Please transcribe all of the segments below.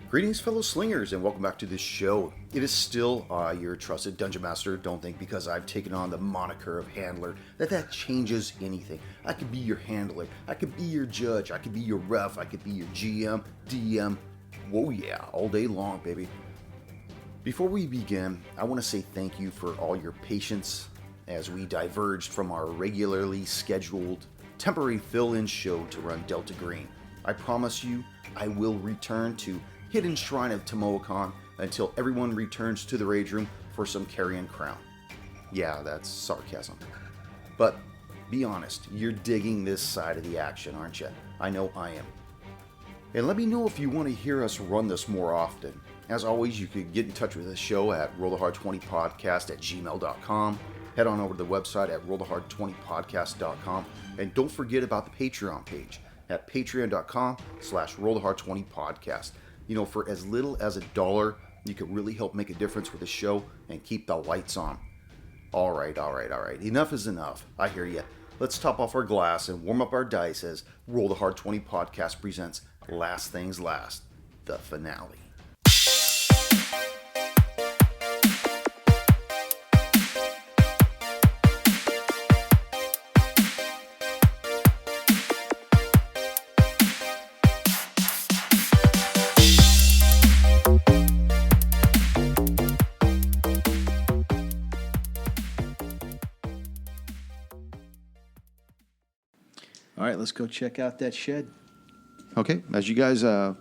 Greetings, fellow slingers, and welcome back to this show. It is still your trusted Dungeon Master. Don't think because I've taken on the moniker of Handler that changes anything. I could be your handler, I could be your judge, I could be your ref, I could be your GM, DM. Whoa yeah, all day long, baby. Before we begin, I want to say thank you for all your patience as we diverged from our regularly scheduled temporary fill-in show to run Delta Green. I promise you, I will return to Hidden Shrine of Tomoacon until everyone returns to the Rage Room for some Carrion Crown. Yeah, that's sarcasm. But be honest, you're digging this side of the action, aren't you? I know I am. And let me know if you want to hear us run this more often. As always, you could get in touch with the show at rollthehard20podcast@gmail.com. Head on over to the website at rollthehard20podcast.com. And don't forget about the Patreon page at patreon.com/rollthehard20podcast. You know, for as little as $1, you could really help make a difference with the show and keep the lights on. All right. Enough is enough. I hear you. Let's top off our glass and warm up our dice as Roll the Hard 20 podcast presents Last Things Last, the finale. All right, let's go check out that shed. Okay, as you guys, how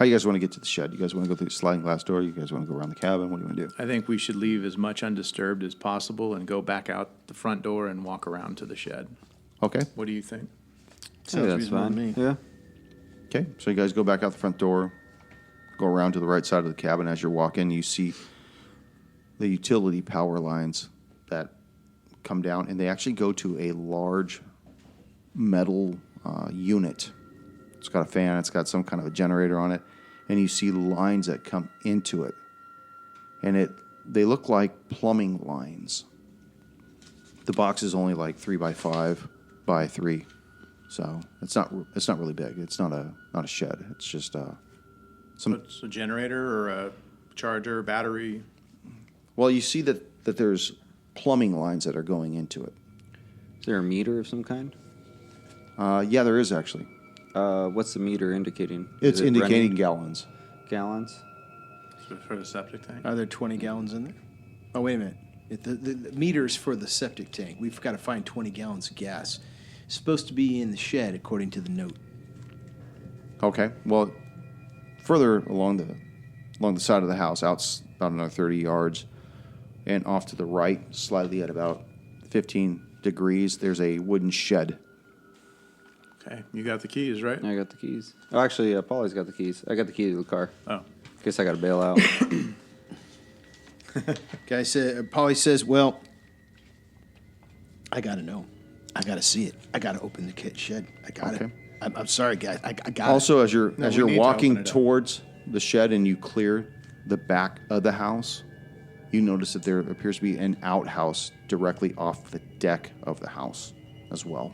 you guys want to get to the shed? You guys want to go through the sliding glass door? You guys want to go around the cabin? What do you want to do? I think we should leave as much undisturbed as possible and go back out the front door and walk around to the shed. Okay. What do you think? Sounds that's reasonable to fine. me. Yeah. Okay, so you guys go back out the front door, go around to the right side of the cabin. As you're walking, you see the utility power lines that come down, and they actually go to a large metal unit. It's got a fan, it's got some kind of a generator on it, and you see lines that come into it. And they look like plumbing lines. The box is only like 3x5 by 3. So it's not really big. It's not a shed. It's just It's a generator or a charger, battery. well, you see that there's plumbing lines that are going into it. Is there a meter of some kind? Yeah, there is actually. What's the meter indicating? It's Is it indicating running gallons. gallons. For the septic tank? Are there 20 gallons in there? Oh, wait a minute. The meter's for the septic tank. We've got to find 20 gallons of gas. It's supposed to be in the shed, according to the note. Okay. Well, further along the side of the house, out about another 30 yards, and off to the right, slightly at about 15 degrees, there's a wooden shed. Okay, you got the keys, right? I got the keys. Oh, actually, Paulie's got the keys. I got the key to the car. Oh. Guess I got to bail out. Polly says, well, I got to know. I got to see it. I got to open the shed. I got it. Okay. I'm sorry, guys. I got Also, as you're we need to walking open it up. towards the shed and you clear the back of the house, you notice that there appears to be an outhouse directly off the deck of the house as well.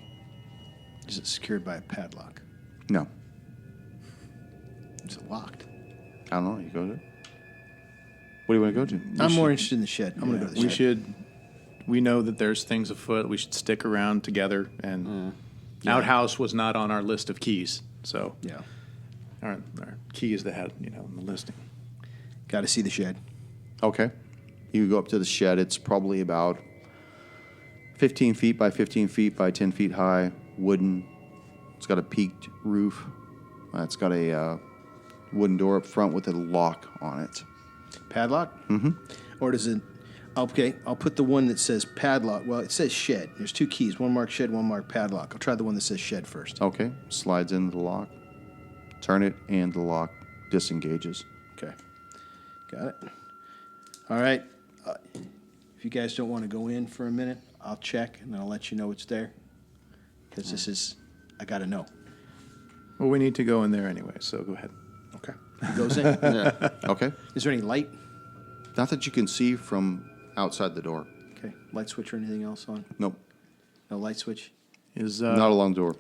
Is it secured by a padlock? No, Is it locked? I don't know. You go there. What do you want to go to? I'm more interested in the shed. I'm going to go to the shed. We know that there's things afoot. We should stick around together. And outhouse was not on our list of keys. So Yeah. our keys that had, on the listing. Got to see the shed. Okay. You go up to the shed. It's probably about 15 feet by 15 feet by 10 feet high, wooden. It's got a peaked roof. It's got a wooden door up front with a lock on it. Padlock? Mm-hmm. Or does it... Okay, I'll put the one that says padlock. Well, it says shed. There's 2 keys. One marked shed, one marked padlock. I'll try the one that says shed first. Okay. Slides into the lock. Turn it, and the lock disengages. Okay. Got it. All right. If you guys don't want to go in for a minute, I'll check, and then I'll let you know it's there. Because this is... I got to know. Well, we need to go in there anyway, so go ahead. Okay. He goes in. Okay. Is there any light? Not that you can see from outside the door. Okay. Light switch or anything else on? Nope. No light switch? Is Not along the door.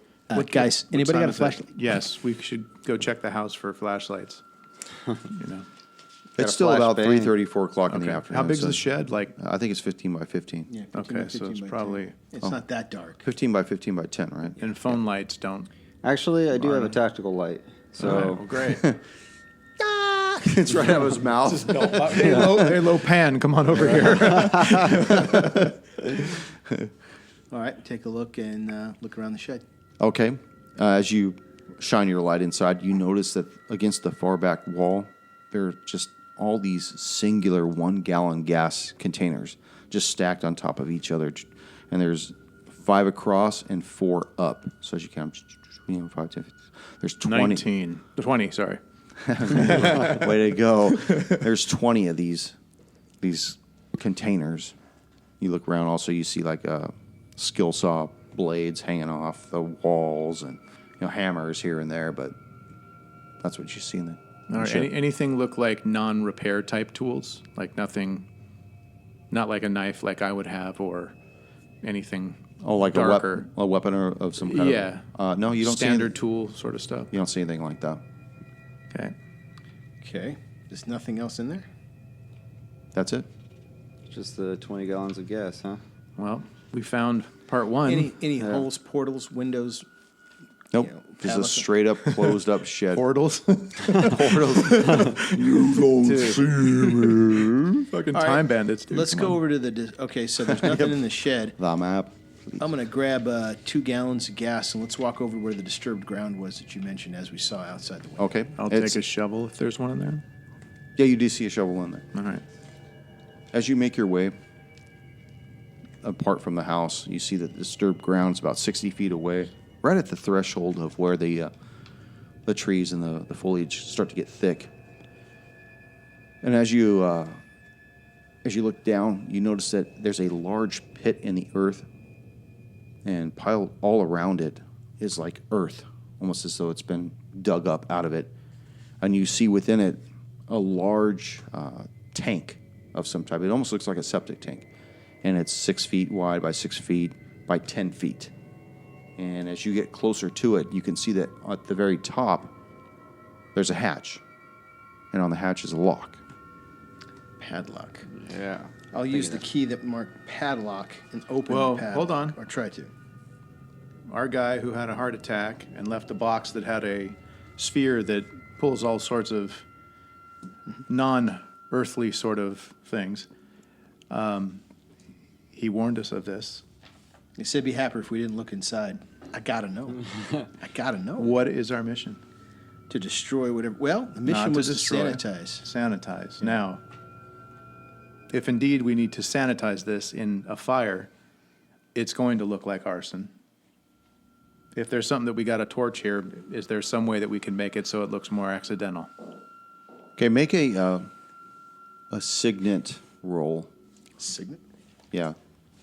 Guys, anybody time got a is it? flashlight? Yes, we should go check the house for flashlights. You know. Got a It's still about flashbang. 3:30, 4 o'clock in the Okay. afternoon. How big's so the shed? Like, I think it's 15 by 15. Yeah, 15 Okay, by so 15 it's by 10. probably- It's not that dark. 15 by 15 by 10, right? and phone lights don't. Actually, I do have a tactical light. So All right, well, great. It's right out of his mouth. Hey, low pan, come on over here. All right, take a look and look around the shed. Okay. As you shine your light inside, you notice that against the far back wall, there are just all these singular 1-gallon gas containers just stacked on top of each other. And there's 5 across and 4 up. So as you count, 5, 10, 15, there's 20. 20, sorry. Way to go. There's 20 of these containers. You look around also, you see like skill saw blades hanging off the walls and hammers here and there, but that's what you see in the All right, shed. anything look like non-repair type tools? Like nothing, not like a knife like I would have or anything like darker. a weapon of some kind Yeah. of... no, you don't Standard see tool sort of stuff. you don't see anything like that. Okay. Okay. There's nothing else in there? That's it? just the 20 gallons of gas, huh? Well, we found part one. Any holes, portals, windows? Nope. You know, Just a padlock. straight up, closed up shed. Portals. You don't see me. Fucking All right, time bandits, dude. Let's Come go on. over to the... Okay, so there's nothing in the shed. The map. I'm going to grab 2 gallons of gas, and let's walk over where the disturbed ground was that you mentioned as we saw outside the window. Okay. I'll take a shovel if there's one in there. Yeah, you do see a shovel in there. All right. As you make your way apart from the house, you see that the disturbed ground is about 60 feet away, right at the threshold of where the trees and the foliage start to get thick. And as you look down, you notice that there's a large pit in the earth, and piled all around it is like earth, almost as though it's been dug up out of it. And you see within it a large tank of some type. It almost looks like a septic tank. And it's 6 feet wide by 6 feet by 10 feet. And as you get closer to it, you can see that at the very top, there's a hatch. And on the hatch is a lock. Padlock. Yeah. I'll use the key that marked padlock and open Well, the padlock. hold on. Or try to. Our guy who had a heart attack and left a box that had a sphere that pulls all sorts of non-earthly sort of things. He warned us of this. He said be happy if we didn't look inside. I gotta know. I gotta know. What is our mission? To destroy whatever. Well, the Not mission to was to destroy. sanitize. Sanitize. Now, if indeed we need to sanitize this in a fire, it's going to look like arson. If there's something that we got a torch here, is there some way that we can make it so it looks more accidental? Okay, make a signet roll. Signet? Yeah.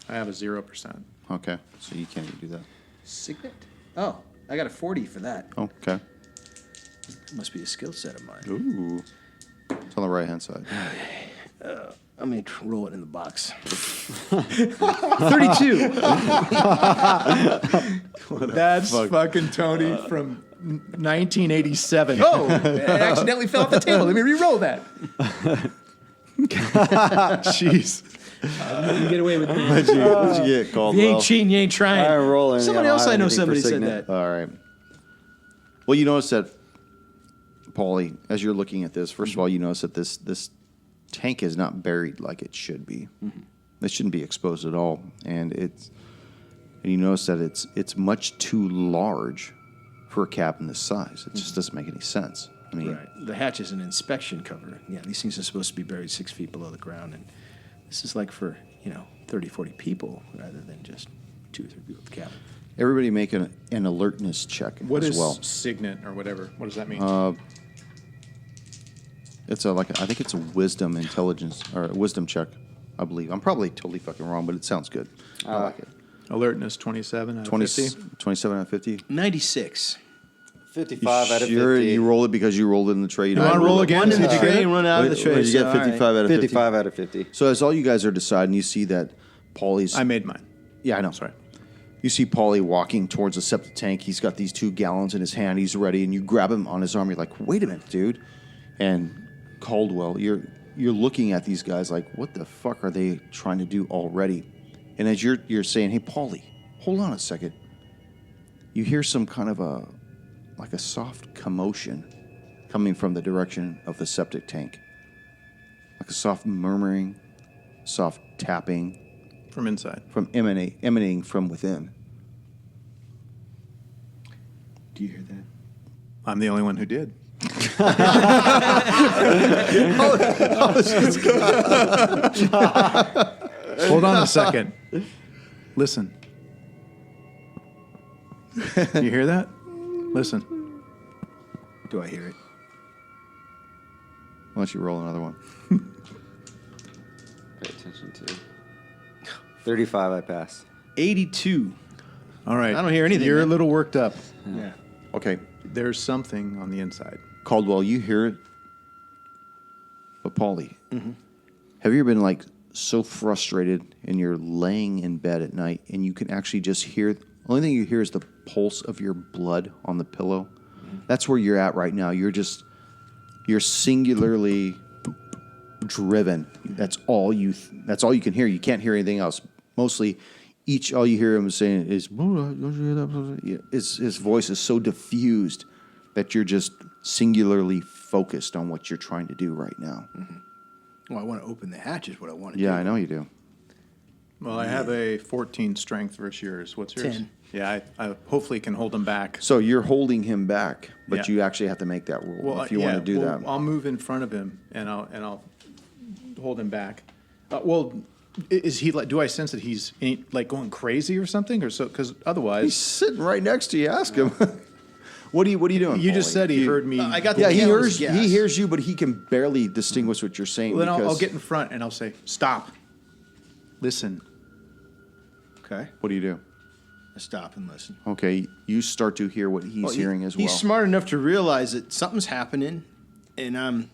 I have a 0%. Okay. So you can't do that. Signet? Oh, I got a 40 for that. Okay. That must be a skill set of mine. Ooh. It's on the right hand side. I'm going to roll it in the box. 32. That's fucking Tony from 1987. Oh, it accidentally fell off the table. Let me re-roll that. Jeez. You can get away with it. What'd you get called? You ain't cheating, you ain't trying. I'm rolling. Someone I don't else have I know anything for somebody said Signet. that. All right. Well, you notice that, Paulie, as you're looking at this, first of all, you notice that this tank is not buried like it should be. It shouldn't be exposed at all, and you notice that it's much too large for a cabin this size. It just doesn't make any sense. I mean, Right. The hatch is an inspection cover. Yeah, these things are supposed to be buried 6 feet below the ground, and this is like for 30, 40 people rather than just 2 or 3 people at the cabin. everybody make an alertness check What as is well. signet or whatever? What does that mean? It's I think it's a wisdom intelligence or a wisdom check, I believe. I'm probably totally fucking wrong, but it sounds good. I like it. Alertness 27 out of 20, 50. 27 out of 50. 96. 55 out of 50. You roll it because you rolled it in the tray. You wanna roll again? One in the Yeah. tray and run out of the tray. You so, get all right. 55 out of 50. 55 out of 50. So as all you guys are deciding, you see that Paulie's... I made mine. Yeah, I know. Sorry. You see Paulie walking towards the septic tank. He's got these 2 gallons in his hand. He's ready, and you grab him on his arm. You're like, wait a minute, dude. And Caldwell, you're looking at these guys like, what the fuck are they trying to do already? And as you're saying, hey, Paulie, hold on a second. You hear some kind of a soft commotion coming from the direction of the septic tank. Like a soft murmuring, soft tapping. From inside. From emanating from within. Do you hear that? I'm the only one who did. Hold on a second. Listen. You hear that? Listen. Do I hear it? Why don't you roll another one? Pay attention to. 35, I pass. 82. All right. I don't hear anything, You're man. a little worked up. Yeah. Okay. There's something on the inside. Caldwell, you hear it. But Paulie, have you ever been like so frustrated and you're laying in bed at night and you can actually just hear, the only thing you hear is the pulse of your blood on the pillow? That's where you're at right now. You're singularly driven. That's all you can hear. You can't hear anything else. Mostly all you hear him saying is, his voice is so diffused that you're just singularly focused on what you're trying to do right now. Well, I want to open the hatch is what I want to do. Yeah, I know you do. Well, I have a 14 strength versus yours. What's yours? 10. Yeah, I hopefully can hold him back. So you're holding him back, but Yeah. you actually have to make that rule if you want to do that. I'll move in front of him and I'll hold him back. Is he like? Do I sense that he's like going crazy or something, or so? Because otherwise, He's sitting right next to you. Ask him. What are you doing? you just Paulie? said he heard me. I got the Yeah, he gallons hears of gas. he hears you, but he can barely distinguish what you're saying. Well, then because I'll get in front and I'll say, "Stop! Listen." Okay. What do you do? I stop and listen. Okay, you start to hear what he's hearing as well. He's smart enough to realize that something's happening, and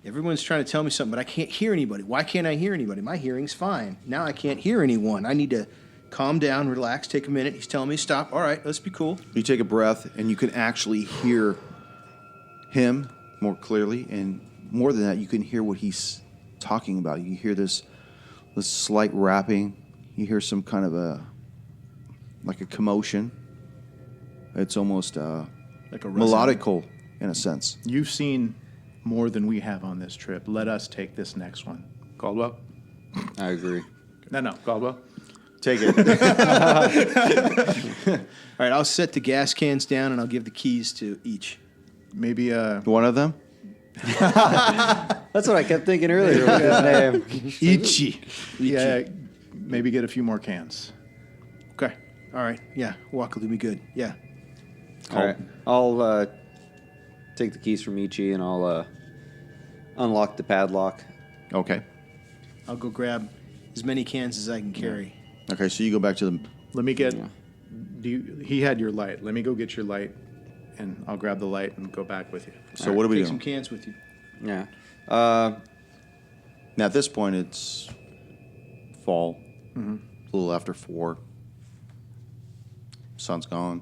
everyone's trying to tell me something, but I can't hear anybody. Why can't I hear anybody? My hearing's fine. Now I can't hear anyone. I need to calm down, relax, take a minute. He's telling me to stop. All right, let's be cool. You take a breath, and you can actually hear him more clearly, and more than that, you can hear what he's talking about. You hear this slight rapping. You hear some kind of a commotion. It's almost Like a melodical in a sense. You've seen more than we have on this trip. Let us take this next one. Caldwell? I agree. No, Caldwell. Take it. All right, I'll set the gas cans down, and I'll give the keys to each. Maybe One of them? That's what I kept thinking earlier with his name. Ichi. Yeah, maybe get a few more cans. Okay. All right. Yeah, walk will do me good. Yeah. All right. I'll take the keys from Ichi and I'll unlock the padlock. Okay. I'll go grab as many cans as I can carry. Okay, so you go back to the... Let me get. He had your light. Let me go get your light, and I'll grab the light and go back with you. So what are we Take doing? some cans with you. Yeah. Now, at this point, it's fall. A little after 4. Sun's gone.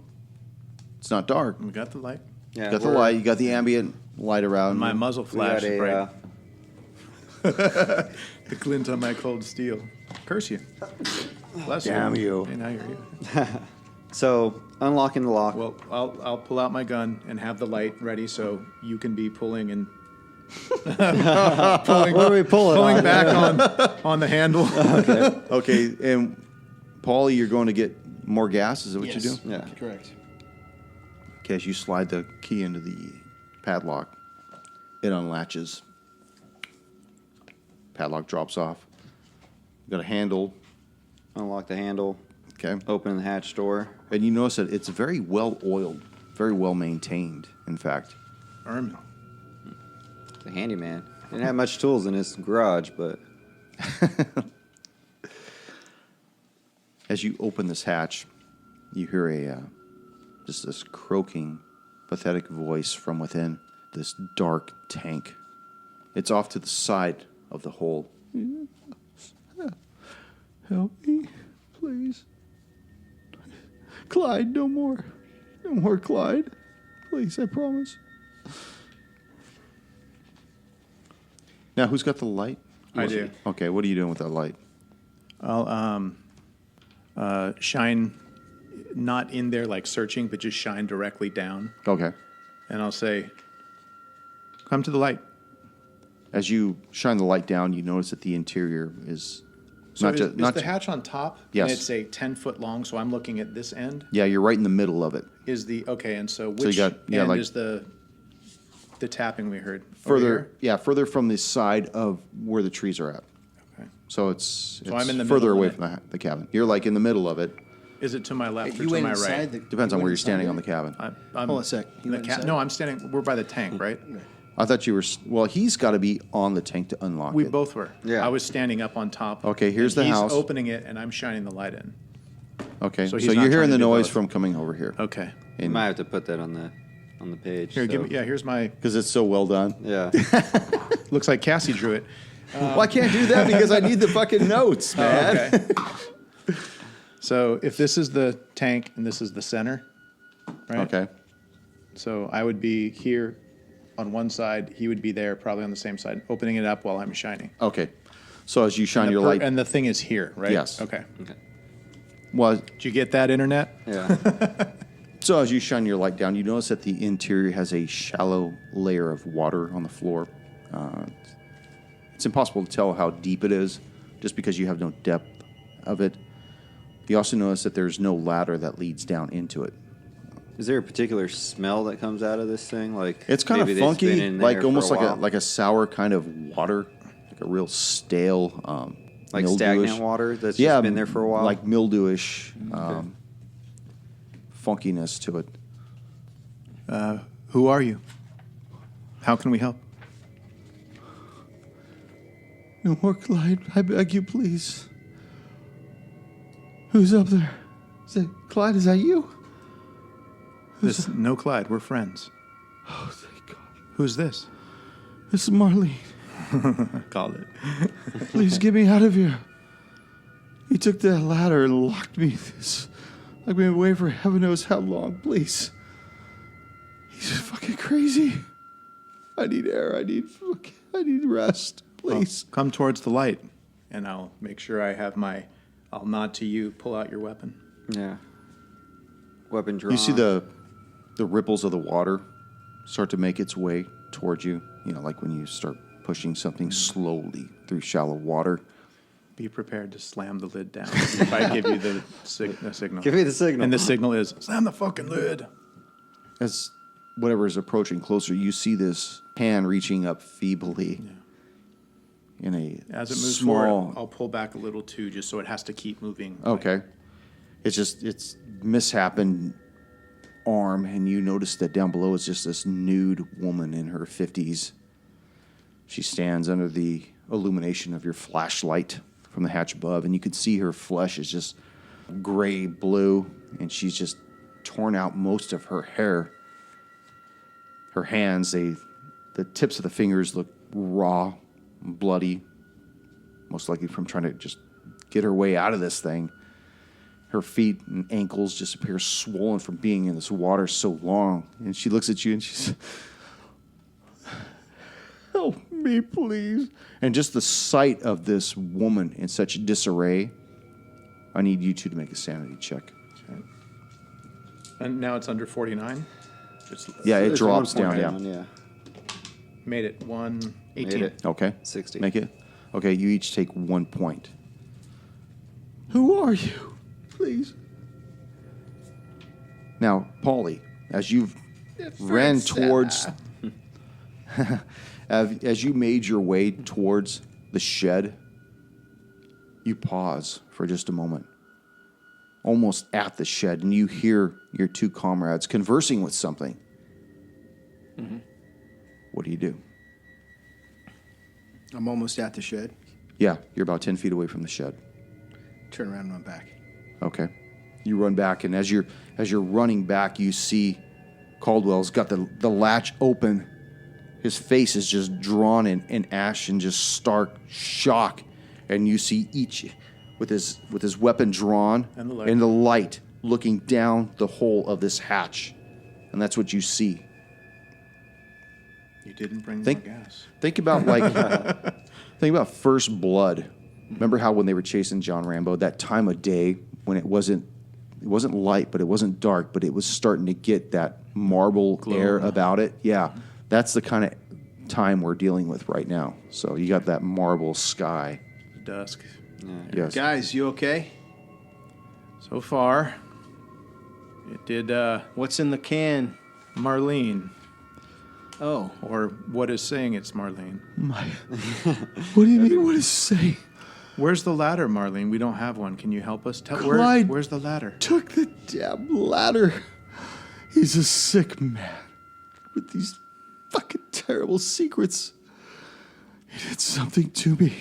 It's not dark. We got the light. Yeah. You got the light. You got the ambient light around. My muzzle We flash got is a, bright. The glint on my cold steel. Curse you. Bless Damn you. Hey, now you're here. so unlocking the lock. Well, I'll pull out my gun and have the light ready so you can be pulling and what are we pulling on? back on the handle. Okay, and Paulie, you're going to get more gas? Is that what you do? Yeah. Correct. Okay, as you slide the key into the padlock, it unlatches. Padlock drops off. You got a handle. Unlock the handle. Okay. Open the hatch door. And you notice that it's very well oiled, very well maintained, in fact. Erm. The handyman. Didn't have much tools in his garage, but As you open this hatch, you hear just this croaking, pathetic voice from within this dark tank. It's off to the side of the hole. Help me, please. Clyde, no more. No more, Clyde. Please, I promise. Now, who's got the light? I do. Okay, what are you doing with that light? I'll shine not in there like searching, but just shine directly down. Okay. And I'll say, come to the light. As you shine the light down, you notice that the interior is So not is, just is not the ju- hatch on top? Yes. And it's a 10-foot long, so I'm looking at this end. Yeah, you're right in the middle of it. Is the okay? And so you which got- yeah, end like- is the tapping we heard? Over Further, here? yeah, further from the side of where the trees are at. Okay. So it's I'm in the further middle away of from the cabin. You're like in the middle of it. Is it to my left or You to went my inside right? the. Depends on where you're standing on the cabin. I'm Hold on a sec. You in the went ca- inside? no, I'm standing. We're by the tank, right? I thought you were. Well, he's got to be on the tank to unlock We it. both were. Yeah. I was standing up on top. Okay, here's and the he's house. opening it, and I'm shining the light in. Okay, So so, he's not you're trying hearing to the do noise both. from coming over here. Okay. You might have to put that on the page. Here, so- give me. Yeah, here's my. Because it's so well done. Yeah. Looks like Cassie drew it. Well, I can't do that because I need the fucking notes, man. Okay. So if this is the tank and this is the center, right? Okay. So I would be here on one side. He would be there, probably on the same side, opening it up while I'm shining. Okay. So as you shine And the your per- light, and the thing is here, right? Yes. Okay. Okay. well, Did you get that, internet? Yeah. so as you shine your light down, you notice that the interior has a shallow layer of water on the floor. It's impossible to tell how deep it is, just because you have no depth of it. You also notice that there's no ladder that leads down into it. Is there a particular smell that comes out of this thing? Like It's kind of maybe it's been funky, in like there for almost like while? like a sour kind of water, like a real stale, like mildewish- stagnant water that's yeah, just been there for a while. like mildewish funkiness to it. Who are you? How can we help? No more Clyde. I beg you, please. Who's up there? Is it Clyde? Is that you? This no Clyde. We're friends. Oh, thank God. Who's this? This is Marlene. Called it. Please get me out of here. He took that ladder and locked me. I've been away for heaven knows how long. Please. He's fucking crazy. I need air. I need rest. Please. Come towards the light, and I'll make sure I have my. I'll nod to you. Pull out your weapon. Yeah. Weapon drawn. You see the ripples of the water start to make its way towards you. You know, like when you start pushing something slowly through shallow water. Be prepared to slam the lid down if I give you the signal. Give me the signal. And the signal is slam the fucking lid. As whatever is approaching closer, you see this hand reaching up feebly in a As it moves small. forward, I'll pull back a little too, just so it has to keep moving. Okay. It's misshapen arm, and you notice that down below is just this nude woman in her 50s. She stands under the illumination of your flashlight from the hatch above, and you can see her flesh is just gray blue, and she's just torn out most of her hair. Her hands, the tips of the fingers look raw, bloody, most likely from trying to just get her way out of this thing. Her feet and ankles just appear swollen from being in this water so long. And she looks at you and she says, "Help me, please." And just the sight of this woman in such disarray, I need you two to make a sanity check. And now it's under 49. Yeah, it There's drops 1 point down, yeah. Yeah. Made it 118. Made it. Okay. 60. Make it. Okay, you each take 1 point. Who are you? Please. Now, Paulie, as you've ran towards, as you made your way towards the shed, you pause for just a moment, almost at the shed, and you hear your two comrades conversing with something. Mm-hmm. What do you do? I'm almost at the shed. Yeah, you're about 10 feet away from the shed. Turn around and run back. Okay. You run back, and as you're running back, you see Caldwell's got the latch open. His face is just drawn in ash and just stark shock. And you see each with his weapon drawn And the light. in the light looking down the hole of this hatch. And that's what you see. You didn't bring Think- more gas. Think about think about First Blood. Remember how when they were chasing John Rambo, that time of day when it wasn't light, but it wasn't dark, but it was starting to get that marble air about it. Yeah, that's the kind of time we're dealing with right now. So you got that marble sky. Dusk. Yes. Guys, you okay? So far, it did What's in the can? Marlene, Oh, or what is saying it's Marlene. What do you mean? What is saying? Where's the ladder, Marlene? We don't have one. Can you help us? Clyde Where's the ladder? took the damn ladder. He's a sick man with these fucking terrible secrets. He did something to me.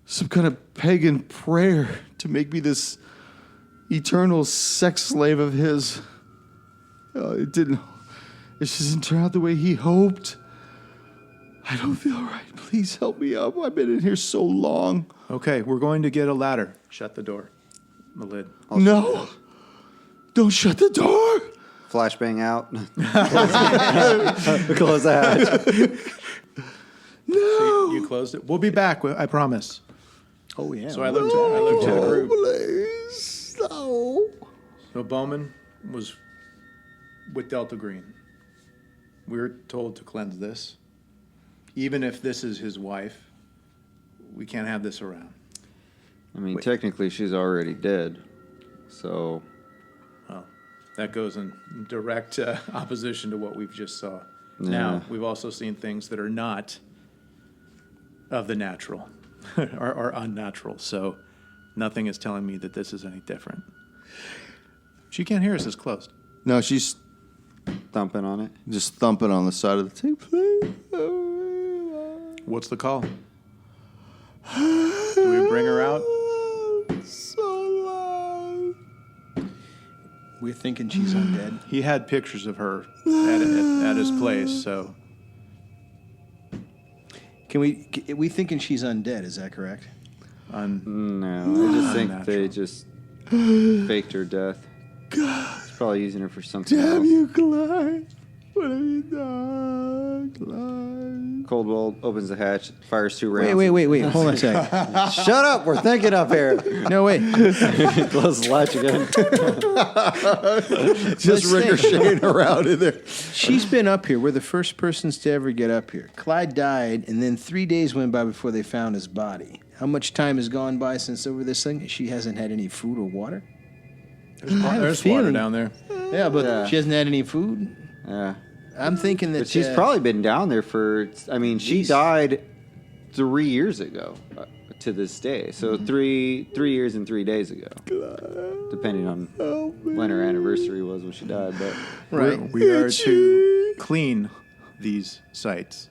Some kind of pagan prayer to make me this eternal sex slave of his. It didn't. It just didn't turn out the way he hoped. I don't feel right. Please help me up. I've been in here so long. Okay, we're going to get a ladder. Shut the door. The lid. No. Don't shut the door. Flashbang out. Close the hatch. No. You closed it. We'll be back. I promise. oh yeah. So I looked at the group. Please. No. So Baughman was with Delta Green. We were told to cleanse this. Even if this is his wife, we can't have this around. I mean, technically, she's already dead. So, Well, that goes in direct opposition to what we've just saw. Yeah. Now, we've also seen things that are not of the natural or unnatural. So nothing is telling me that this is any different. She can't hear us. It's closed. No, she's thumping on it. just thumping on the side of the table. Please. What's the call? Do we bring her out? So loud. We're thinking she's undead. He had pictures of her at his place, so We thinking she's undead? Is that correct? No, I just think they Unnatural. just faked her death. He's probably using her for something Damn else. you, Clyde. What have you done, Clyde? Coldwell opens the hatch, fires 2 rounds. Wait. Hold on a second. Shut up, we're thinking up here. No, wait. Close the latch again. Just ricocheting around in there. She's been up here. We're the first persons to ever get up here. Clyde died, and then 3 days went by before they found his body. How much time has gone by since over this thing? She hasn't had any food or water? there's water feeling- down there. Yeah, but Yeah. she hasn't had any food? Yeah. I'm thinking that... But she's probably been down there for, I mean, she died 3 years ago to this day. So 3 years and 3 days ago. Depending on when her anniversary was when she died. But Right. We are to clean these sites.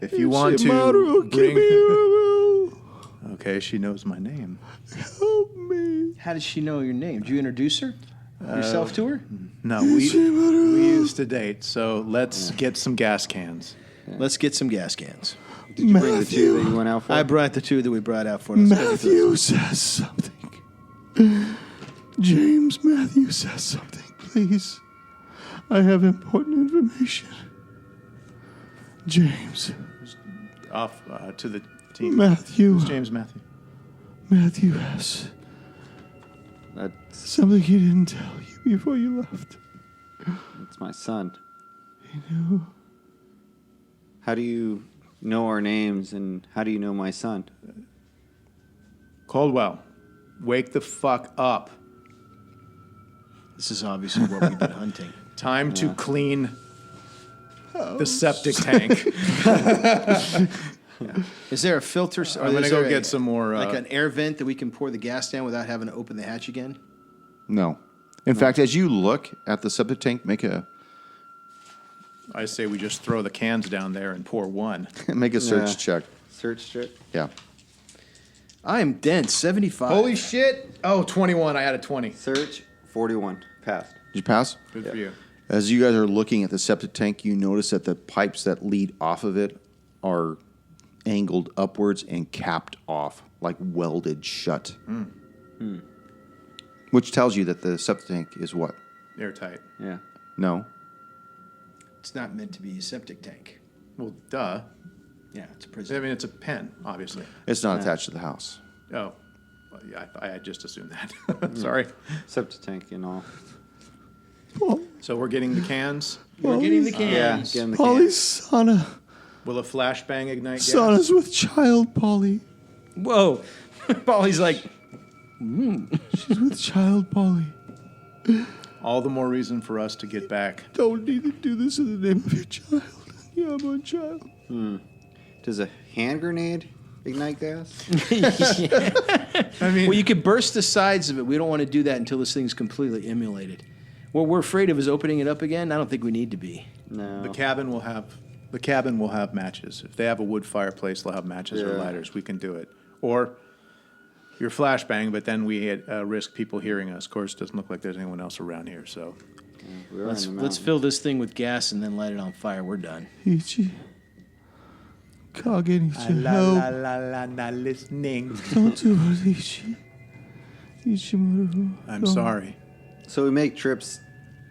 If you want to bring... Okay, she knows my name. Help me. How did she know your name? Did you introduce her? Yourself to her? No, we used to date, so let's get some gas cans. Let's get some gas cans. did you bring the 2 that you went out for? I brought the 2 that we brought out for us. Matthew says something. James, Matthew says something. Please. I have important information. James. Off to the team. Matthew. Who's James Matthew? Matthew has That's something he didn't tell you before you left. my son. He knew. How do you know our names and how do you know my son? Caldwell, wake the fuck up. This is obviously what we've been hunting. Time to clean the septic tank. Is there a filter? I'm going to go get some more... like an air vent that we can pour the gas down without having to open the hatch again? No. In fact, as you look at the septic tank, make a I say we just throw the cans down there and pour one. search Yeah. check. Search check. Yeah. I am dense, 75. Shit! Oh, 21. I had a 20. Search 41. Passed. Did you pass? Good for you. As you guys are looking at the septic tank, you notice that the pipes that lead off of it are angled upwards and capped off, like welded shut. Which tells you that the septic tank is what? Airtight. Yeah. No. It's not meant to be a septic tank. Well, duh. Yeah, it's a I prison. mean, it's a pen, obviously. It's not attached to the house. Oh, well, yeah, I had just assumed that. Sorry. Septic tank and all. So we're getting the cans. We're getting the Yeah, cans. get in the Polly's can. sauna. Will a flashbang ignite gas? Sauna's with child, Polly. Whoa. Polly's like, She's with child, Polly. All the more reason for us to get back. Don't need to do this in the name of your child. Yeah, I'm a child. Does a hand grenade ignite gas? I mean, well, you could burst the sides of it. We don't want to do that until this thing's completely emulated. What we're afraid of is opening it up again. I don't think we need to be. No. the cabin will have matches. If they have a wood fireplace, they'll have matches or Yeah. lighters. We can do it. Or your flashbang, but then we risk people hearing us. Of course, it doesn't look like there's anyone else around here. So We're Let's in the let's mountains. fill this thing with gas and then light it on fire. We're done. Ichi. Kage needs your help. not listening. Don't do it, Ichi. Ichimaru. I'm sorry. So we make trips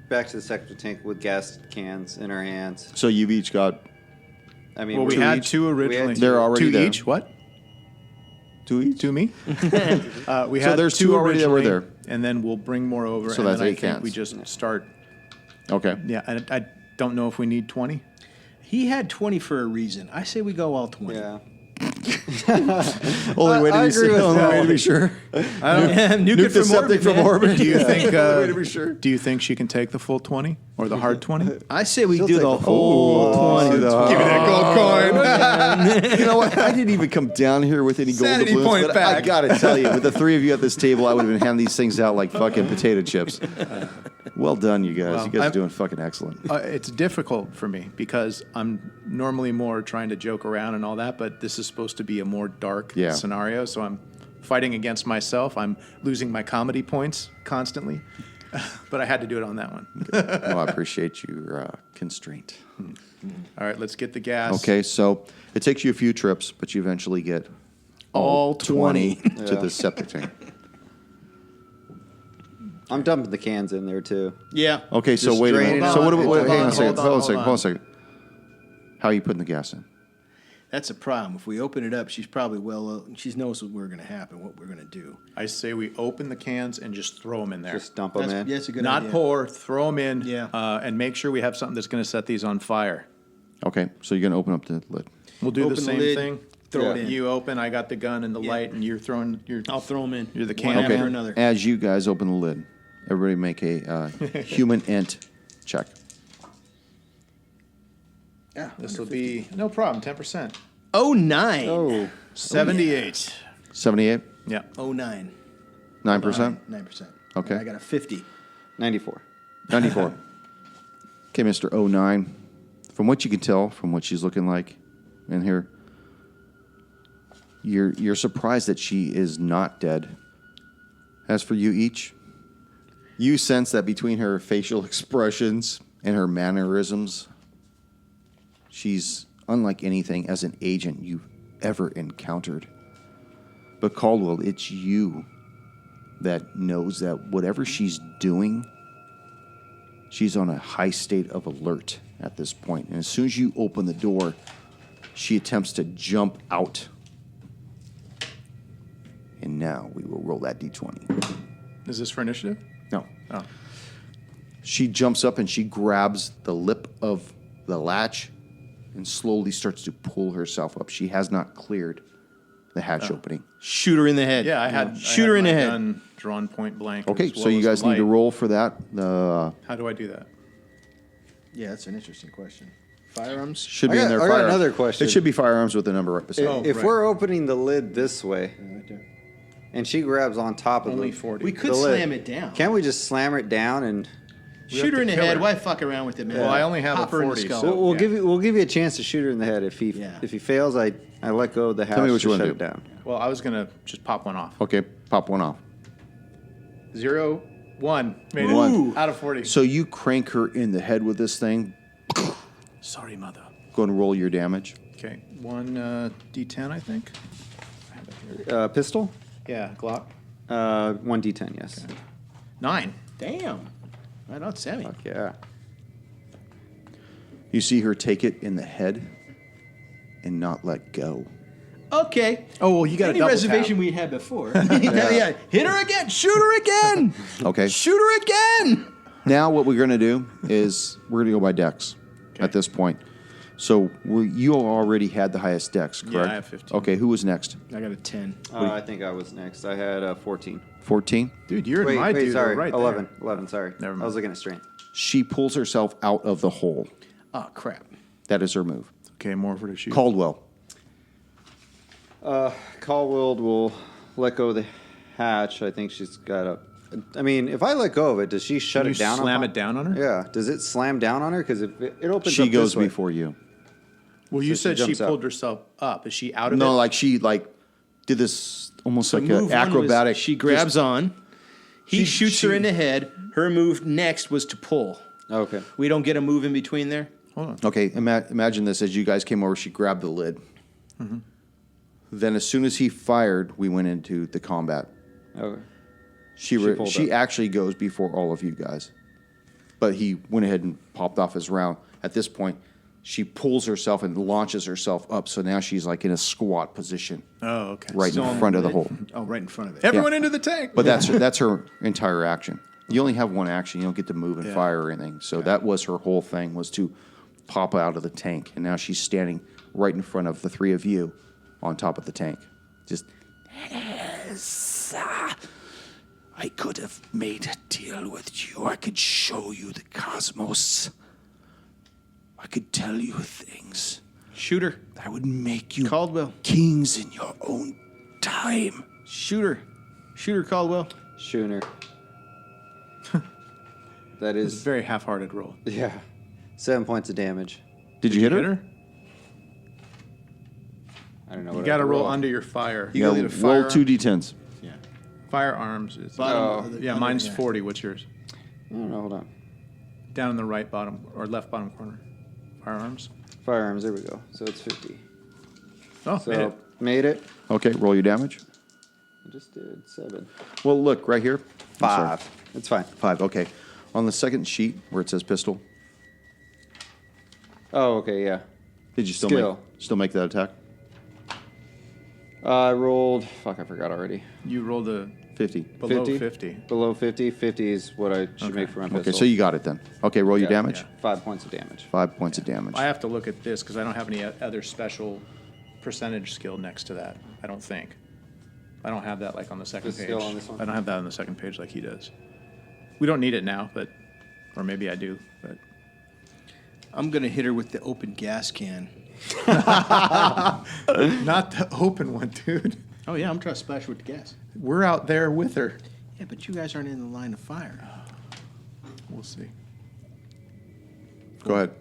back to the septic tank with gas cans in our hands. So you've each got I mean, Well, we we're- had two originally. They're already two there. each. What? two each? To me? We So had there's two already that were originally, there. and then we'll bring more over. So and that's then 8 I think cans. we just start. Okay. Yeah, and I don't know if we need 20. He had 20 for a reason. I say we go all 20. Yeah. Only way to I be agree sure. with Only that way to one. be sure. Nuke Nuke the septic from orbit. Do you think? Way to be sure. Do you think she can take the full 20 or the hard 20? I say we She'll do take the the whole 20. Give me that gold coin. You know what? I didn't even come down here with any gold Sanity doubloons, point but I back. gotta tell you, with the three of you at this table, I would have been handing these things out like fucking potato chips. Well done, you guys. Well, You guys are I'm- doing fucking excellent. It's difficult for me because I'm normally more trying to joke around and all that, but this is supposed to be a more dark Yeah. scenario, so I'm fighting against myself. I'm losing my comedy points constantly, but I had to do it on that one. Well, I appreciate your constraint. All right, let's get the gas. Okay, so it takes you a few trips, but you eventually get All 20. to the septic tank. I'm dumping the cans in there too. Yeah. Okay, so Just wait a drain minute. it So what? out. Hang on a Hold second. on, Hold on a hold second. on. Hold on a second. How are you putting the gas in? That's a problem. If we open it up, she's probably she knows what we're going to happen, what we're going to do. I say we open the cans and just throw them in there. Just dump them in. That's a good Not idea. pour, throw them in, Yeah. and make sure we have something that's going to set these on fire. Okay, so you're gonna open up the lid. We'll do Open the the same lid, thing. throw it in. You open, I got the gun and the light, and you're throwing your. I'll throw them in. You're the one can after man. another. As you guys open the lid, everybody make a human int check. Yeah. This will be no problem. 10%. 09. Oh, 78. 78, Yeah. 09. 9%. 9%. Okay. I got a 50. 94. 94. Okay, Mr. 09. From what you can tell, from what she's looking like in here, you're surprised that she is not dead. As for you each, you sense that between her facial expressions and her mannerisms, she's unlike anything as an agent you've ever encountered. But Caldwell, it's you that knows that whatever she's doing, she's on a high state of alert at this point. And as soon as you open the door, she attempts to jump out. And now we will roll that d20. Is this for initiative? No. Oh. She jumps up and she grabs the lip of the latch and slowly starts to pull herself up. She has not cleared the hatch opening. Shoot her in the head. Yeah, I had. Shoot I had her in my the head. gun drawn point blank. Okay, as well so you as guys the need to light. roll for that. How do I do that? Yeah, that's an interesting question. Firearms? Should be I in there. got Firearms. another question. It should be firearms with the number right beside. Oh, If right. we're opening the lid this way Right there. and she grabs on top of Only the, 40. We could the lid, slam it down. Can't we just slam it down and Shoot her in the kill head. her. Why fuck around with it, man? Well, I only have Pop a her in the 40, skull. so- we'll yeah. give you a chance to shoot her in the head. If he fails, I let go of the hatch Tell me what to you wanna shut do. it down. Well, I was gonna just pop one off. Okay, pop one off. 0, 1. Made One. it. Out of 40. So you crank her in the head with this thing. Sorry, mother. Go and roll your damage. Okay, 1 D10, I think. Pistol? Yeah, Glock. 1d10, yes. 9. Damn. Right on, Sammy. Fuck yeah. You see her take it in the head and not let go. Okay. Oh, well, you got Any a double reservation tap. we had before. Yeah. Hit her again. Shoot her again. Okay. Shoot her again. Now what we're going to do is we're going to go by dex at this point. So you already had the highest dex, correct? Yeah, I have 15. Okay, who was next? I got a 10. I think I was next. I had 14. 14. Dude, you're Wait, my dude sorry. right 11. there. 11, sorry. Never mind. I was looking at strength. She pulls herself out of the hole. Oh, crap. That is her move. Okay, more for the shoot. Caldwell. Caldwell will let go of the hatch. I think she's got a... I mean, if I let go of it, does she shut Can it you down? slam it down on her? Yeah. Does it slam down on her? Because if it opens She up goes this way. before you. Well, you So she said she jumps out. pulled herself up. Is she out of it? No, like she did this almost like Move an one was acrobatic. she grabs on. He shoots her she- in the head. Her move next was to pull. Okay. We don't get a move in between there. Hold on. Okay, imagine this. As you guys came over, she grabbed the lid. Mm-hmm. Then as soon as he fired, we went into the combat. Okay. She pulled up. actually goes before all of you guys. But he went ahead and popped off his round. At this point, she pulls herself and launches herself up. So now she's like in a squat position Oh, okay. right Still in on front the of the lid? hole. Oh, right in front of it. Everyone into the tank. But that's her entire action. You only have one action. You don't get to move and Yeah. fire or anything. So that was her whole thing, was to pop out of the tank. And now she's standing right in front of the three of you on top of the tank. Just, yes, I could have made a deal with you. I could show you the cosmos. I could tell you things. Shoot her. I would make you Caldwell. kings in your own time. Shoot her. Shoot her, Caldwell. Shooter. That It's a is... very half-hearted roll. Yeah. 7 points of damage. Did you hit her? Hit her? I don't know You what got I to have roll under your fire. You gotta Yeah, leave a roll fire 2 d10s. Yeah. Firearms. Is, Bottom of the- yeah, under- mine's yeah. 40. What's yours? I don't know. Hold on. Down in the right bottom or left bottom corner. Firearms. Firearms. There we go. So it's 50. Oh, So made it. made it. Okay, roll your damage. I just did 7. Well, look, right here. I'm sorry. 5. It's fine. 5, okay. On the second sheet where it says pistol, Oh, okay, yeah. did you still Skill. make that attack? I rolled... Fuck, I forgot already. You rolled a 50. below 50. Below 50. 50 is what I should make for my pistol. Okay, so you got it then. Okay, roll your Yeah, damage. yeah. 5 points of damage. 5 points of damage. I have to look at this because I don't have any other special percentage skill next to that. I don't think. I don't have that like on the second The page. skill on this one? I don't have that on the second page like he does. We don't need it now, but or maybe I do. But I'm going to hit her with the open gas can. not the open one, dude. Oh, yeah, I'm trying to splash her with the gas. We're out there with her. Yeah, but you guys aren't in the line of fire. We'll see. Go ahead.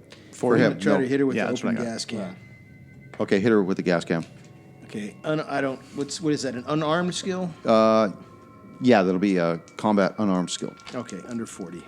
I'm him, going to try no. to hit her with Yeah, the that's what open I got. gas can. Okay, hit her with the gas can. Okay, what is that, an unarmed skill? Yeah, that'll be a combat unarmed skill. Okay, under 40.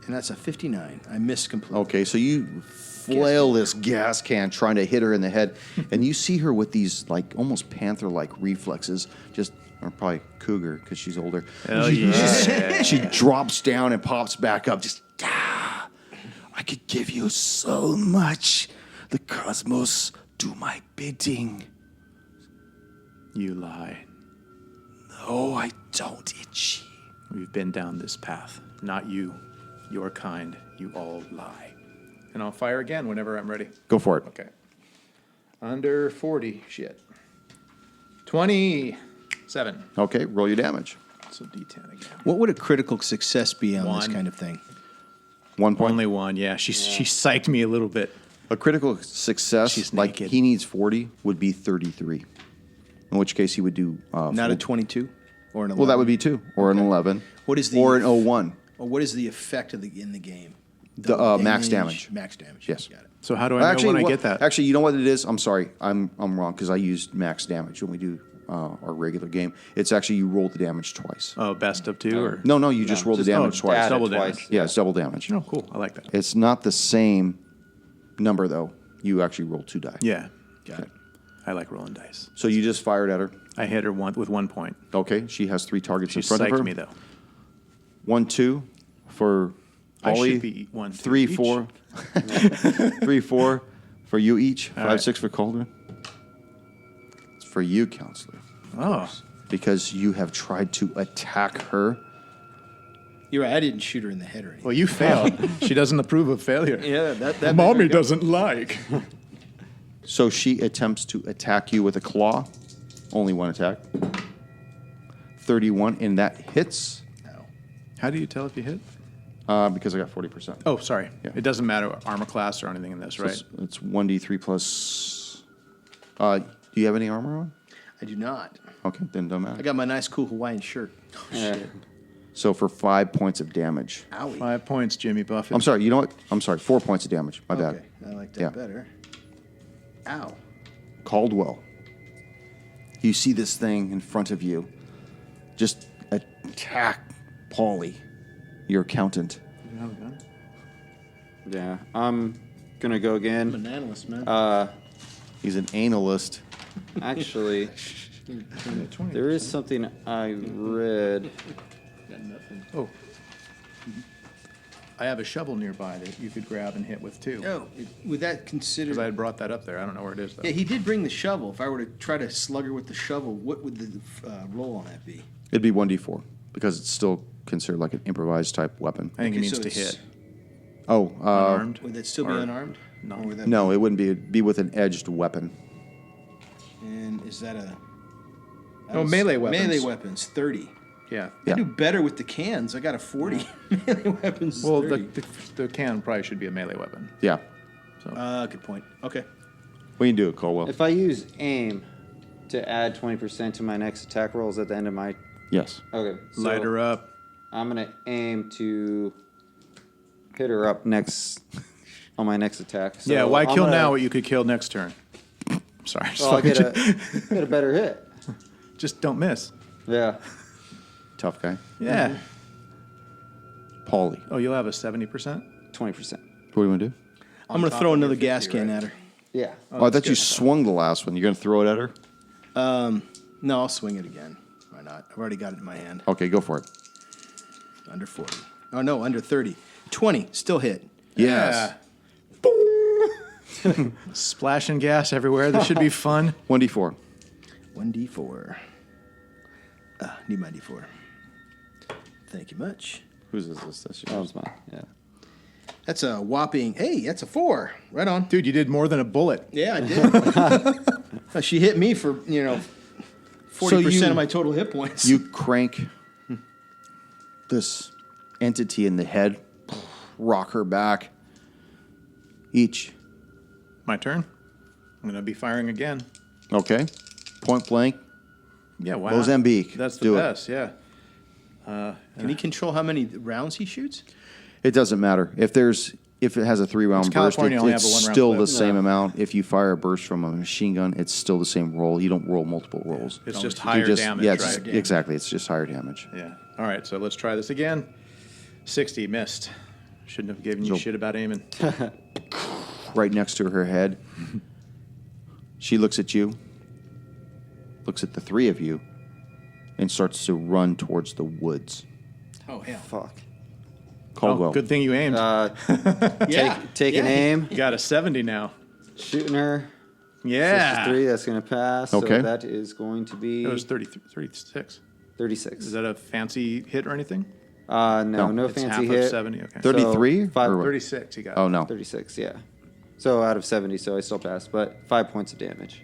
And that's a 59. I missed completely. Okay, so you flail this gas can trying to hit her in the head, and you see her with these like almost panther-like reflexes, just or probably cougar because she's older. Hell she, yeah. she drops down and pops back up. Just I could give you so much. The cosmos do my bidding. You lie. No, I don't, Itchy. We've been down this path. Not you. Your kind. You all lie. And I'll fire again whenever I'm ready. Go for it. Okay. Under 40. Shit. 27. Okay, roll your damage. So D10 again. What would a critical success be on this One. kind of thing? 1 point. Only one. Yeah, she psyched me a little bit. A critical success, She's like naked. he needs 40, would be 33. In which case he would do. Not a full- 22 or an 11? Well, that would be 2, or an 11. What is the- or an 01. Or what is the effect in the game? The max damage. Max damage. Yes. Got it. So how do I know when I what- get that? Actually, you know what it is? I'm sorry, I'm wrong because I used max damage when we do our regular game. It's actually you roll the damage twice. Oh, best of two? Or? No, you just roll the damage twice. add it double twice. damage. Yeah, it's double damage. Oh, cool. I like that. It's not the same number though. You actually roll 2 die. Yeah. Got it. I like rolling dice. So you just fired at her. I hit her with 1 point. Okay, she has 3 targets She in front of her. psyched me, though. 1, 2 for I Polly, should be one. 3, each. 4. 3, 4 for you each. 5, right. 6 for Calder. It's for you, counselor, Oh, because you have tried to attack her. You're right. I didn't shoot her in the head or anything. well, you failed. She doesn't approve of failure. Yeah, that Mommy doesn't like. So she attempts to attack you with a claw. Only one attack. 31, and that hits How do you tell if you hit? because I got 40%. Oh, sorry. Yeah. It doesn't matter armor class or anything in this, So right? it's 1d3 plus. Do you have any armor on? I do not. Okay, then don't I matter. got my nice, cool Hawaiian shirt. So for 5 points of damage. Owie. 5 points, Jimmy Buffett. I'm sorry, you know what? I'm sorry, 4 points of damage. My bad. Okay, I like that Yeah. better. Ow. Caldwell. You see this thing in front of you. Just attack Paulie, your accountant. Yeah, I'm gonna go I'm again. an analyst, man. He's an analyst. Actually, there is something I read. Oh. I have a shovel nearby that you could grab and hit with too. Oh, would that consider? Because I had brought that up there. I don't know where it is though. Yeah, he did bring the shovel. If I were to try to slug her with the shovel, what would the roll on that be? It'd be 1d4 because it's still considered like an improvised type weapon. I think Okay, it means so to it's- hit. Oh, Unarmed. Would that still be Or- unarmed? No. Or would that no, it wouldn't be. It'd be with an edged weapon. And is that a? Oh, melee weapons. Melee weapons, 30. Yeah. Yeah. I do better with the cans. I got a 40. Melee weapons is Well, 30. the can probably should be a melee weapon. Yeah. Good point. Okay. We can do it, Caldwell. If I use aim to add 20% to my next attack rolls at the end of my. Yes. Okay. So Light her up. I'm gonna aim to hit her up next on my next attack. So Yeah, why I'm kill gonna- now what you could kill next turn? Sorry. Well, I'll get a better hit. Just don't miss. Yeah. Tough guy. Yeah. Paulie. Oh, you'll have a 70%? 20%. What do you want to do? I'm going to throw another gas can at her. Yeah. Oh, I thought you swung the last one. You're going to throw it at her? No, I'll swing it again. Why not? I've already got it in my hand. Okay, go for it. Under 40. Oh, no, under 30. 20. Still hit. Yes. Splashing gas everywhere. This should be fun. 1d4. 1d4. Need my d4. Thank you much. Whose is this? That's That yours. was mine. Yeah. That's a whopping, hey, that's a 4. Right on. Dude, you did more than a bullet. Yeah, I did. She hit me for, 40% of my total hit points. You crank this entity in the head, rock her back. Each. My turn. I'm going to be firing again. Okay. Point blank. Yeah, why not? Mozambique. That's the Do it. best, yeah. Can he control how many rounds he shoots? It doesn't matter. If it has a 3-round It's burst, California, only it's have a one-round still clip. the same amount. If you fire a burst from a machine gun, it's still the same roll. You don't roll multiple rolls. It's just You higher just- damage, yeah, right? exactly. It's just higher damage. Yeah. All right, so let's try this again. 60, missed. Shouldn't have given you So- shit about aiming. Right next to her head. She looks at you, looks at the three of you, and starts to run towards the woods. Oh, hell. Fuck. Caldwell. Oh, good thing you aimed. Yeah. Take an aim. You got a 70 now. Shooting her. Yeah. 63, that's going to pass. Okay. So that is going to be It was 36. 36. Is that a fancy hit or anything? No No. It's fancy half hit. of 70, okay. 33? So, five- Or what? 36 you got. Oh, no. 36, yeah. So out of 70, so I still passed, but 5 points of damage.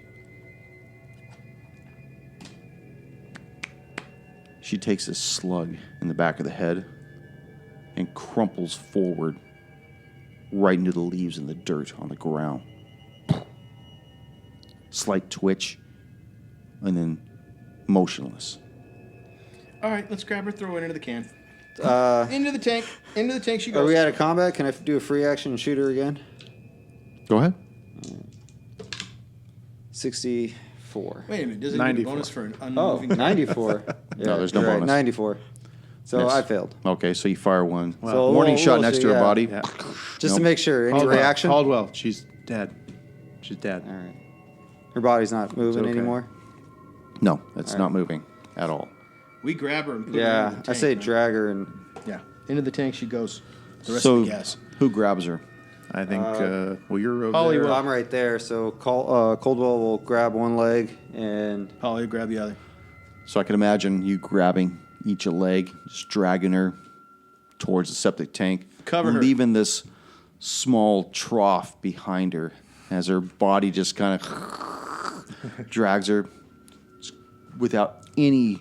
She takes a slug in the back of the head and crumples forward right into the leaves and the dirt on the ground. Slight twitch, and then motionless. All right, let's grab her, throw her into the can. Are Into the tank. Into the tank she goes. we out of combat? Can I do a free action and shoot her again? Go ahead. 64. Wait a minute. Does it get a 94. bonus for an Oh, unmoving? 94. Yeah, No, there's no you're right, bonus. 94. So Miss. I failed. Okay, so you fire one. So Warning we'll- shot we'll next see, to her yeah. body. Yeah. Just Nope. to make sure. Any Caldwell. reaction? Caldwell. She's dead. She's dead. All right. Her body's not moving okay. anymore? No, it's All not right. moving at all. We grab her and put her Yeah, into the I tank. say right? drag her and... Yeah. Into the tank she goes. the rest of the gas. Who grabs her? I think, well, you're over Polly there. will. I'm right there, so Coldwell will grab one leg and Polly, grab the other. So I can imagine you grabbing each a leg, just dragging her towards the septic tank, Cover her. leaving this small trough behind her as her body just kind of drags her without any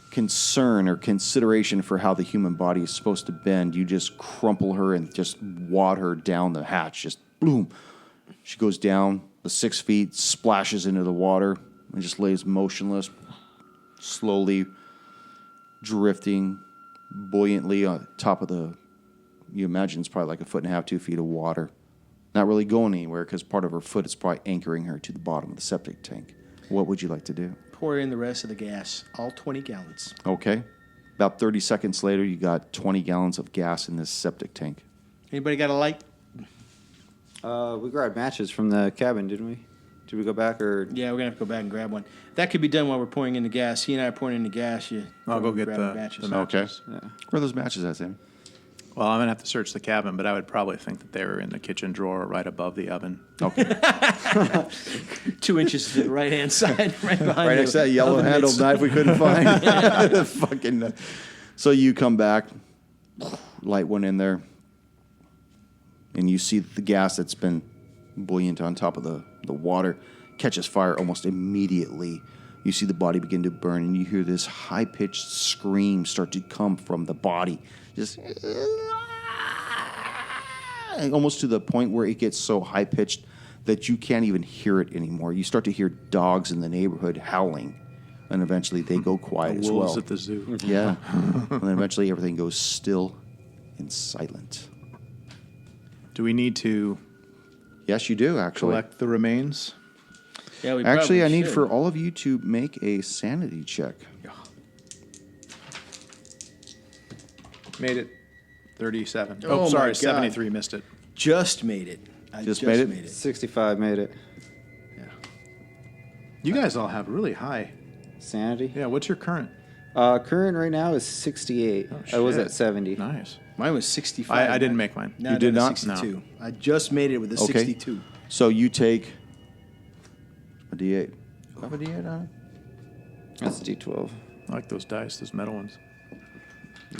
concern or consideration for how the human body is supposed to bend. You just crumple her and just wad her down the hatch. Just boom. She goes down the 6 feet, splashes into the water, and just lays motionless, slowly drifting buoyantly on top of the, you imagine it's probably like 1.5 feet, 2 feet of water. Not really going anywhere because part of her foot is probably anchoring her to the bottom of the septic tank. What would you like to do? Pour in the rest of the gas, all 20 gallons. Okay. About 30 seconds later, you got 20 gallons of gas in this septic tank. Anybody got a light? we grabbed matches from the cabin, didn't we? Did we go back or? Yeah, we're gonna have to go back and grab one. That could be done while we're pouring in the gas. He and I are pouring in the gas. I'll go get grab the matches. matches. Yeah. Where are those matches at, Sam? Well, I'm going to have to search the cabin, but I would probably think that they were in the kitchen drawer right above the oven. Okay. 2 inches to the right-hand side, right behind Right next to that yellow handled knife we couldn't find. Fucking. So you come back, light one in there, and you see the gas that's been buoyant on top of the water catches fire almost immediately. You see the body begin to burn, and you hear this high-pitched scream start to come from the body. Just almost to the point where it gets so high-pitched that you can't even hear it anymore. You start to hear dogs in the neighborhood howling, and eventually they go quiet as Wolves well. at the zoo. Yeah. And then eventually everything goes still and silent. Do we need to Yes, you do, actually. collect the remains? Yeah, we Actually, I probably need should. for all of you to make a sanity check. Made it 37. Oh, my sorry, God. 73. Missed it. Just made it. I Just made it? made it. 65 made it. Yeah. You guys all have really high. Sanity. Yeah, what's your current? Current right now is 68. I was shit. at 70. Nice. Mine was 65. I didn't make mine. No, You I did a not? 62. I just made it with a Okay. 62. So you take a D8. You have a D8 on it? That's D12. I like those dice, those metal ones.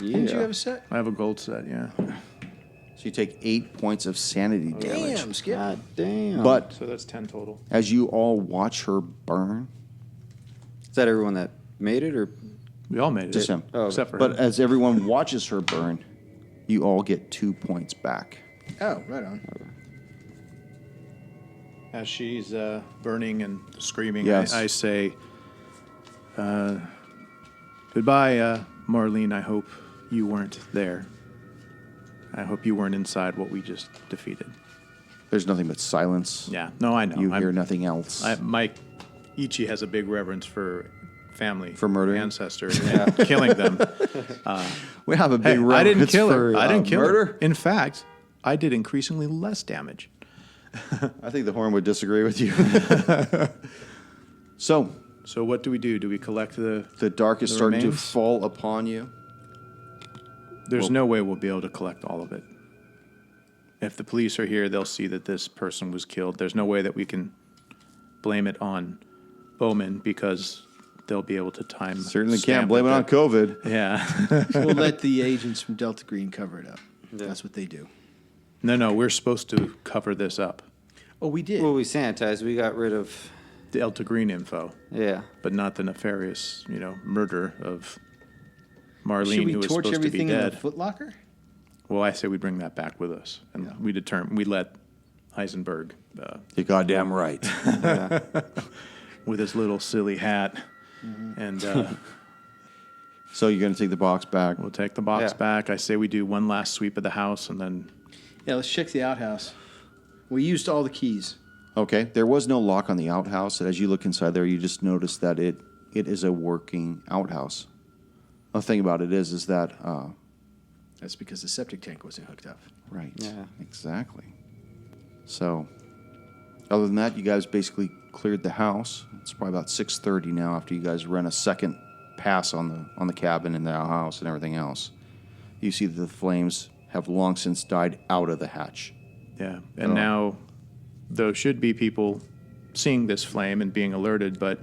Yeah. Didn't you have a set? I have a gold set, yeah. So you take 8 points of sanity damage. Damn, Skip. God damn. But So that's 10 total. as you all watch her burn, is that everyone that made it or? We all made it. just him. Oh, Except for But him. as everyone watches her burn, you all get 2 points back. Oh, right on. As she's burning and screaming, Yes. I say, goodbye, Marlene. I hope you weren't there. I hope you weren't inside what we just defeated. There's nothing but silence. Yeah, no, I know. You I'm- hear nothing else. Mike Ichi has a big reverence for family, For murdering? ancestors, and killing them. We have a big Hey, I didn't reverence kill for, her. I didn't kill murder. her. In fact, I did increasingly less damage. I think the horn would disagree with you. So So what do we do? Do we collect the? the dark is The starting to remains? fall upon you. There's Well- no way we'll be able to collect all of it. If the police are here, they'll see that this person was killed. There's no way that we can blame it on Baughman because they'll be able to time. Certainly stamp can't blame it on that- COVID. Yeah. We'll let the agents from Delta Green cover it up. That's what they do. No, we're supposed to cover this up. Oh, we did. Well, we sanitized. We got rid of. Delta Green info, Yeah. but not the nefarious, murder of Marlene, Should we who was torch supposed to be everything in the dead. Foot Locker? Well, I say we bring that back with us, and Yeah. we let Heisenberg You're goddamn right. with his little silly hat, and So you're going to take the box back. we'll take the box Yeah. back. I say we do one last sweep of the house, and then Yeah, let's check the outhouse. We used all the keys. Okay. There was no lock on the outhouse. And as you look inside there, you just notice that it is a working outhouse. The thing about it is that That's because the septic tank wasn't hooked up. right. Yeah. Exactly. So, other than that, you guys basically cleared the house. It's probably about 6:30 now after you guys run a second pass on the cabin and the house and everything else. You see that the flames have long since died out of the hatch. Yeah, and now there should be people seeing this flame and being alerted, but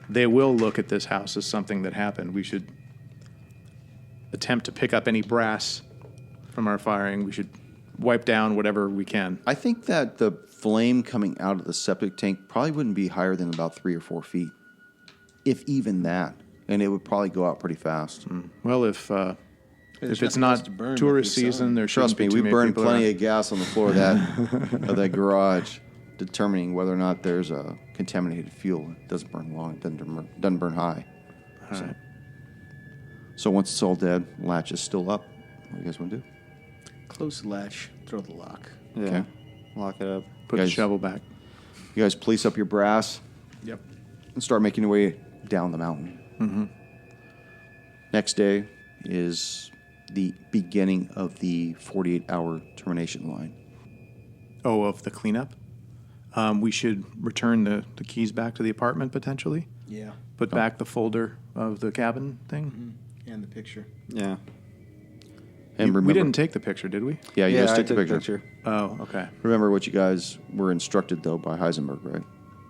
they will look at this house as something that happened. We should attempt to pick up any brass from our firing. We should wipe down whatever we can. I think that the flame coming out of the septic tank probably wouldn't be higher than about 3 or 4 feet, if even that, and it would probably go out pretty fast. Well, if There's it's nothing else not to burn tourist but the sun. season, there shouldn't Trust me, be too we many burned people plenty around. of gas on the floor of that garage, determining whether or not there's a contaminated fuel. It doesn't burn long. It doesn't burn high. All right. So once it's all dead, latch is still up. What do you guys want to do? Close the latch, throw the lock. Yeah. Okay. Lock it up. Put the Guys- shovel back. You guys police up your brass Yep. and start making your way down the mountain. Mm-hmm. Next day is the beginning of the 48-hour termination line. Oh, of the cleanup? We should return the keys back to the apartment, potentially? Yeah. Put back the folder of the cabin thing? And the picture. Yeah. And remember, We didn't take the picture, did we? Yeah, you guys I took the took picture. Oh, okay. Remember what you guys were instructed, though, by Heisenberg, right?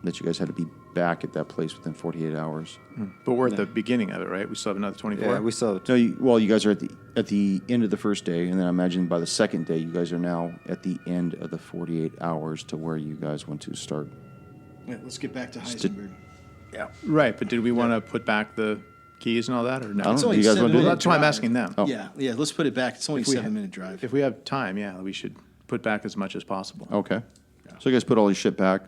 That you guys had to be back at that place within 48 hours. But we're at the beginning of it, right? We still have another 24? Yeah, we still have No, you guys are at the end of the first day, and then I imagine by the second day, you guys are now at the end of the 48 hours to where you guys want to start. Yeah, let's get back to Heisenberg. Yeah. Right, but did we want to put back the keys and all that, or no? I don't It's know. only You guys a wanna do Well, that? that's why I'm asking them. Oh. Yeah, let's put it back. It's only a If we 7-minute drive. If we have time, yeah, we should put back as much as possible. Okay. So you guys put all your shit back.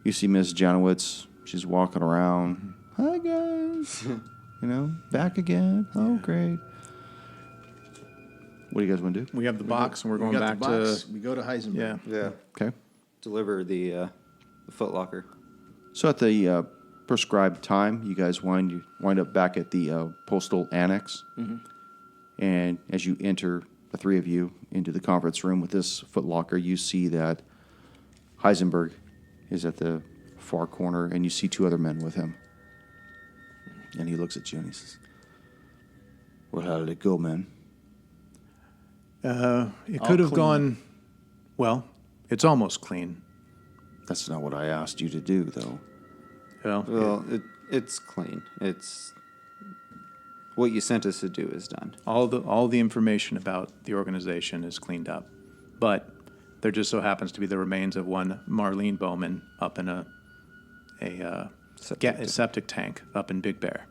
You see Miss Janowitz. She's walking around. Hi, guys. Back again. Oh, great. What do you guys want to do? We have the box, and we're going we back got the box. to... We go to Heisenberg. Yeah. yeah. Okay. Deliver the Foot Locker. So at the prescribed time, you guys wind up back at the postal annex. Mm-hmm. And as you enter, the three of you, into the conference room with this footlocker, you see that Heisenberg is at the far corner, and you see 2 other men with him. And he looks at you and he says, "Well, how did it go, man?" It could have clean. gone... Well, it's almost clean. That's not what I asked you to do, though. Well, it's clean. It's what you sent us to do is done. All the information about the organization is cleaned up, but there just so happens to be the remains of one Marlene Baughman up in a septic tank up in Big Bear.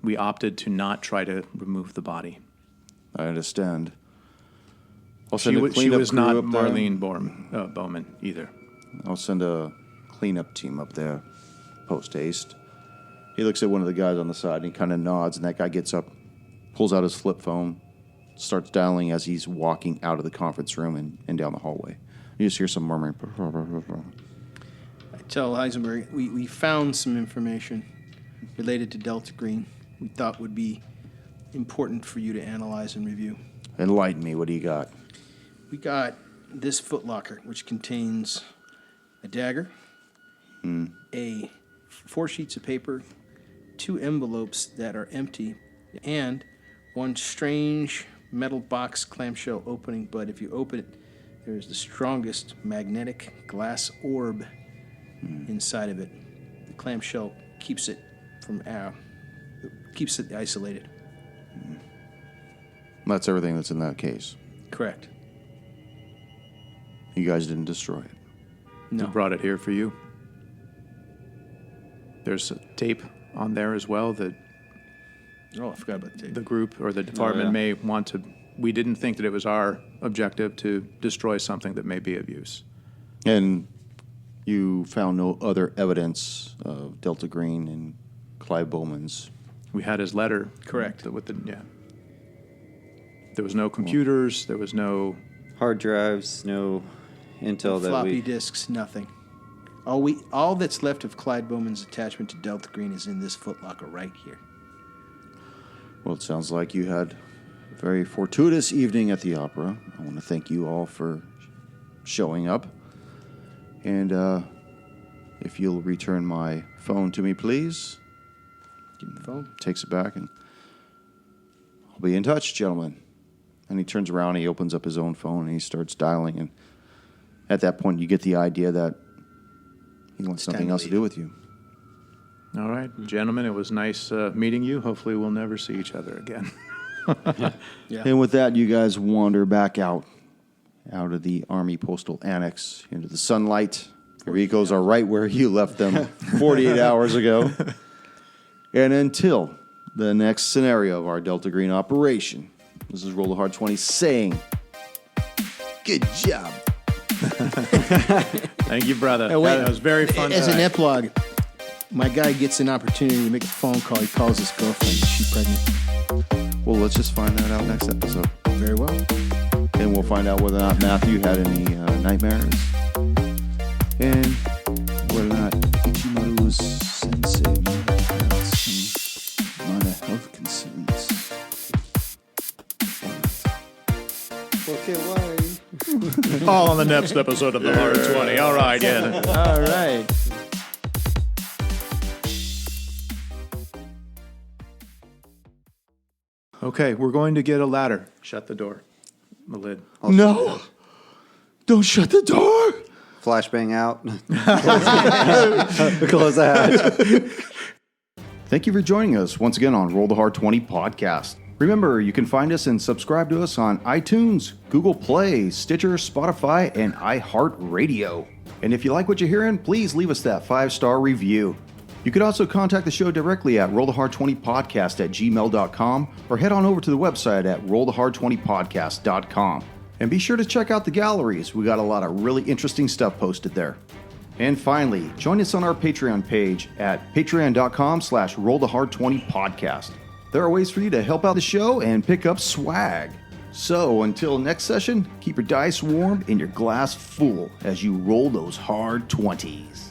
We opted to not try to remove the body. I understand. I'll She send a was cleanup not crew up there. Marlene Baughman either. I'll send a cleanup team up there, post haste. He looks at one of the guys on the side and he kind of nods, and that guy gets up, pulls out his flip phone, starts dialing as he's walking out of the conference room and down the hallway. You just hear some murmuring. I tell Heisenberg, we found some information related to Delta Green we thought would be important for you to analyze and review. Enlighten me. What do you got? We got this footlocker, which contains a dagger, 4 sheets of paper, 2 envelopes that are empty, and one strange metal box clamshell opening. But if you open it, there's the strongest magnetic glass orb inside of it. The clamshell keeps it isolated. That's everything that's in that case. Correct. You guys didn't destroy it. No. We brought it here for you. There's a tape on there as well that Oh, I forgot about the tape. the group or the department yeah. may want to... We didn't think that it was our objective to destroy something that may be of use. And you found no other evidence of Delta Green and Clive Bowman's. We had his letter. Correct. Yeah. There was no computers. There was no... Hard drives, no intel that floppy we. disks, nothing. All that's left of Clyde Bowman's attachment to Delta Green is in this footlocker right here. Well, it sounds like you had a very fortuitous evening at the opera. I want to thank you all for showing up. And if you'll return my phone to me, please. Give me the phone. Takes it back, and I'll be in touch, gentlemen. And he turns around, he opens up his own phone, and he starts dialing. And at that point, you get the idea that he wants nothing else to do with you. All right, gentlemen, it was nice meeting you. Hopefully we'll never see each other again. Yeah. And with that, you guys wander back out of the Army Postal Annex into the sunlight. Your vehicles are right where you left them 48 hours ago. And until the next scenario of our Delta Green operation, this is Roll the Hard 20 saying, good job. Thank you, brother. Oh, wait. That was very fun. As an tonight. epilogue, my guy gets an opportunity to make a phone call. He calls his girlfriend. Is she pregnant? Well, let's just find that out next episode. Very well. And we'll find out whether or not Matthew had any nightmares. And whether or not Ichimaru's sensei had some minor health concerns. Okay, why? All on the next episode of the Hard 20. All right, yeah. All right. Okay, we're going to get a ladder. Shut the door. The lid. No! Don't shut the door! Flashbang out. Close the hatch. Thank you for joining us once again on Roll the Hard 20 podcast. Remember, you can find us and subscribe to us on iTunes, Google Play, Stitcher, Spotify, and iHeart Radio. And if you like what you're hearing, please leave us that 5-star review. You can also contact the show directly at rollthehard20podcast@gmail.com or head on over to the website at rollthehard20podcast.com. And be sure to check out the galleries. We got a lot of really interesting stuff posted there. And finally, join us on our Patreon page at patreon.com/rollthehard20podcast. There are ways for you to help out the show and pick up swag. So until next session, keep your dice warm and your glass full as you roll those hard 20s.